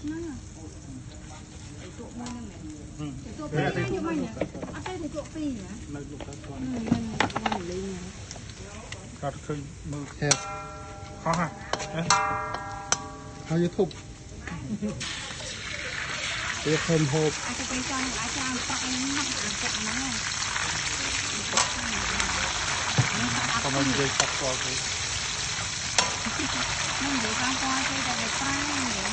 ตัวมันนั่นแหละตัวปีนี่อยู่มั้งเนี่ยเอาใส่ตัวปีนะมันเลยเนี่ยก็คือมือแทบเขาฮะเขาจะทุบเรียกเพิ่มโฮบอาจจะเป็นจานอาจารย์ตักนี้นักอาจารย์นะเขาไม่ได้ตักตัวเลยไม่ได้ตักตัวใช่แต่เป็นปลาเนี่ย